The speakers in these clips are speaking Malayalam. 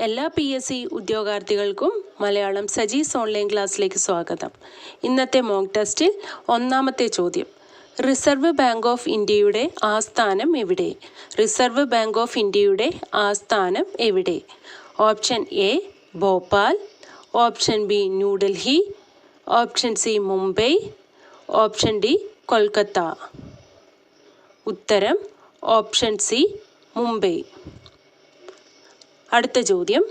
എല്ലാ PSC ഉദ്യോഗാർത്ഥികൾക്കും മലയാളം സജീസ് ഓൺലൈൻ ക്ലാസ്സിലേക്ക് സ്വാഗതം. ഇന്നത്തെ മോക്ക് ടെസ്റ്റിൽ ഒന്നാമത്തെ ചോദ്യം, റിസർവ് ബാങ്ക് ഓഫ് ഇന്ത്യയുടെ ആസ്ഥാനം എവിടെ? റിസർവ് ബാങ്ക് ഓഫ് ഇന്ത്യയുടെ ആസ്ഥാനം എവിടെ? Option A Bhopal, option B New Delhi, option C Mumbai, option D Kolkata. ഉത്തരം ഓപ്ഷൻ സി മുംബൈ. അടുത്ത ചോദ്യം,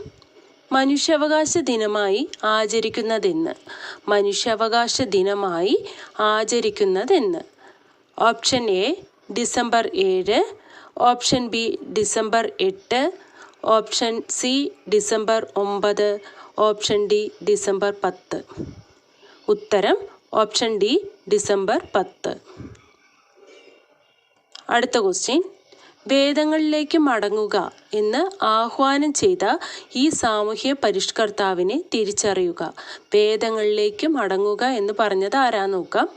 മനുഷ്യാവകാശ ദിനമായി ആചരിക്കുന്നതെന്ന്? മനുഷ്യാവകാശ ദിനമായി ആചരിക്കുന്നതെന്ന്? Option A December 7, option B December 8, option C December 9, option D December 10. ഉത്തരം ഓപ്ഷൻ ഡി ഡിസംബർ 10. അടുത്ത ക്വസ്റ്റ്യൻ, വേദങ്ങളിലേക്ക് മടങ്ങുക എന്ന് ആഹ്വാനം ചെയ്ത ഈ സാമൂഹ്യ പരിഷ്കർത്താവിനെ തിരിച്ചറിയുക. വേദങ്ങളിലേക്ക് മടങ്ങുക എന്ന് പറഞ്ഞത് ആരാന്ന് നോക്കാം.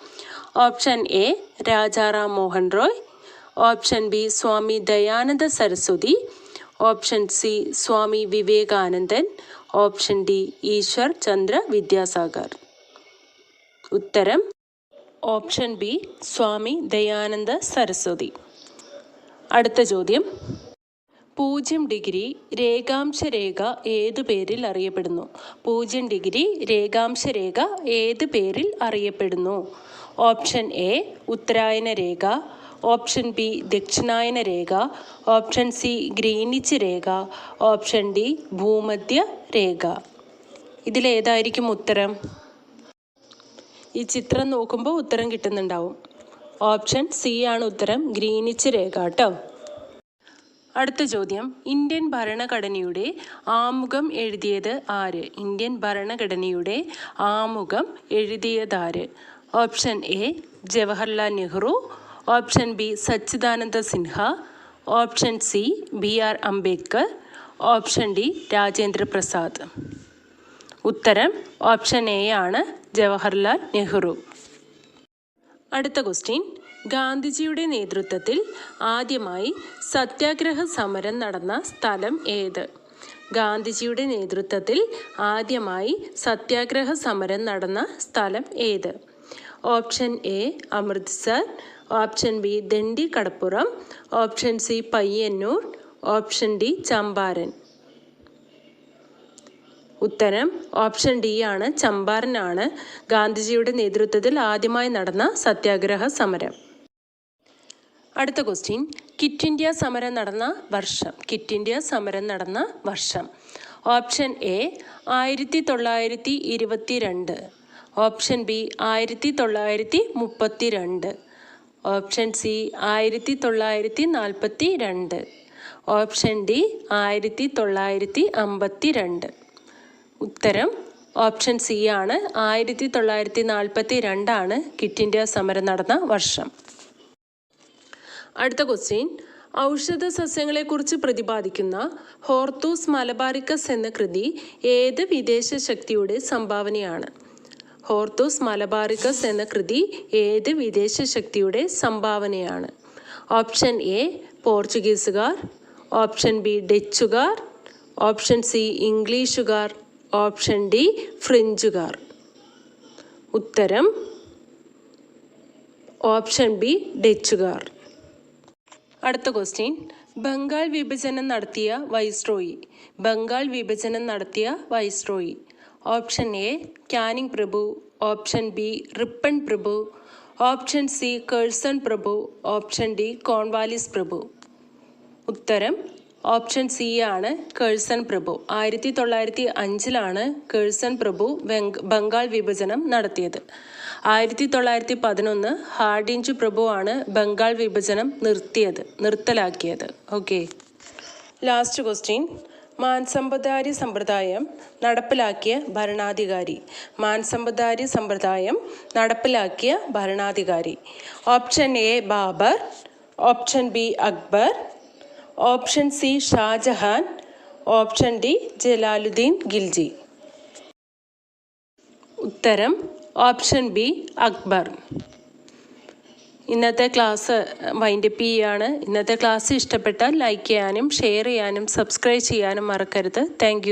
Option A Rajaram Mohan Roy, option B Swami Dayananda Saraswati, option C Swami വിവേകാനന്ദൻ, ഓപ്ഷൻ ഡി ഈശ്വർ ചന്ദ്ര വിദ്യാസാഗർ. ഉത്തരം ഓപ്ഷൻ ബി സ്വാമി ദയാനന്ദ സരസ്വതി. അടുത്ത ചോദ്യം, 0 ഡിഗ്രി രേഖാംശ രേഖ ഏതു പേരിൽ അറിയപ്പെടുന്നു? 0 ഡിഗ്രി രേഖാംശ രേഖ ഏത് പേരിൽ അറിയപ്പെടുന്നു? ഓപ്ഷൻ എ ഉത്തരായന രേഖ, ഓപ്ഷൻ ബി ദക്ഷിണായന രേഖ, ഓപ്ഷൻ സി ഗ്രീനിച്ച് രേഖ, ഓപ്ഷൻ ഡി ഭൂമധ്യ രേഖ. ഇതിലേതായിരിക്കും ഉത്തരം? ഈ ചിത്രം നോക്കുമ്പോൾ ഉത്തരം കിട്ടുന്നുണ്ടാവും. ഓപ്ഷൻ സി ആണ് ഉത്തരം, ഗ്രീനിച്ച് രേഖ കേട്ടോ. അടുത്ത ചോദ്യം, ഇന്ത്യൻ ഭരണഘടനയുടെ ആമുഖം എഴുതിയത് ആര്? ഇന്ത്യൻ ഭരണഘടനയുടെ ആമുഖം എഴുതിയതാര്? Option A Jawaharlal Nehru, option B Sachchidananda Sinha, option C BR Ambedkar, option D Rajendra Prasad. ഉത്തരം ഓപ്ഷൻ എ ആണ്, ജവഹർലാൽ നെഹ്റു. അടുത്ത ക്വസ്റ്റ്യൻ, ഗാന്ധിജിയുടെ നേതൃത്വത്തിൽ ആദ്യമായി സത്യാഗ്രഹ സമരം നടന്ന സ്ഥലം ഏത്? ഗാന്ധിജിയുടെ നേതൃത്വത്തിൽ ആദ്യമായി സത്യാഗ്രഹ സമരം നടന്ന സ്ഥലം ഏത്? Option A Amritsar, option B Dandi Kadappuram, option C Payyanur, option D Champaran. ഉത്തരം ഓപ്ഷൻ ഡി ആണ്, ചമ്പാരനാണ് ഗാന്ധിജിയുടെ നേതൃത്വത്തിൽ ആദ്യമായി നടന്ന സത്യാഗ്രഹ സമരം. അടുത്ത ക്വസ്റ്റ്യൻ, ക്വിറ്റ് ഇന്ത്യ സമരം നടന്ന വർഷം? ക്വിറ്റ് ഇന്ത്യ സമരം നടന്ന വർഷം? Option A 1922, option B 1932, option C 1942, option D 1952. ഉത്തരം ഓപ്ഷൻ സി ആണ്, 1942 ആണ് ക്വിറ്റ് ഇന്ത്യ സമരം നടന്ന വർഷം. അടുത്ത ക്വസ്റ്റ്യൻ, ഔഷധ സസ്യങ്ങളെക്കുറിച്ച് പ്രതിപാദിക്കുന്ന ഹോർത്തൂസ് മലബാറിക്കസ് എന്ന കൃതി ഏത് വിദേശ ശക്തിയുടെ സംഭാവനയാണ്? ഹോർത്തൂസ് മലബാറിക്കസ് എന്ന കൃതി ഏത് വിദേശ ശക്തിയുടെ സംഭാവനയാണ്? ഓപ്ഷൻ എ പോർച്ചുഗീസുകാർ, ഓപ്ഷൻ ബി ഡച്ചുകാർ, ഓപ്ഷൻ സി ഇംഗ്ലീഷുകാർ, ഓപ്ഷൻ ഡി ഫ്രഞ്ചുകാർ. ഉത്തരം ഓപ്ഷൻ ബി ഡച്ചുകാർ. അടുത്ത ക്വസ്റ്റ്യൻ, ബംഗാൾ വിഭജനം നടത്തിയ വൈസ്രോയി? ബംഗാൾ വിഭജനം നടത്തിയ വൈസ്രോയി? ഓപ്ഷൻ എ ക്യാനിങ് പ്രഭു, ഓപ്ഷൻ ബി റിപ്പൺ പ്രഭു, ഓപ്ഷൻ സി കേഴ്സൺ പ്രഭു, ഓപ്ഷൻ ഡി കോൺവാലിസ് പ്രഭു. ഉത്തരം ഓപ്ഷൻ സി ആണ്, കേഴ്സൺ പ്രഭു. 1905 കേഴ്സൺ പ്രഭു ബംഗാൾ വിഭജനം നടത്തിയത്. 1911 ഹാർഡിഞ്ച് പ്രഭു ആണ് ബംഗാൾ വിഭജനം നിർത്തലാക്കിയത്. ഓക്കെ, ലാസ്റ്റ് ക്വസ്റ്റ്യൻ, മാൻസമ്പദാരി സമ്പ്രദായം നടപ്പിലാക്കിയ ഭരണാധികാരി? മാൻസമ്പദാരി സമ്പ്രദായം നടപ്പിലാക്കിയ ഭരണാധികാരി? Option A Babar, option B Akbar, option C Shahjahan, option D Jalaluddin Khilji. ഉത്തരം ഓപ്ഷൻ ബി അക്ബർ. ഇന്നത്തെ ക്ലാസ് വൈൻഡപ്പ് ചെയ്യുകയാണ്. ഇന്നത്തെ ക്ലാസ് ഇഷ്ടപ്പെട്ടാൽ ലൈക്ക് ചെയ്യാനും ഷെയർ ചെയ്യാനും സബ്സ്ക്രൈബ് ചെയ്യാനും മറക്കരുത്. താങ്ക്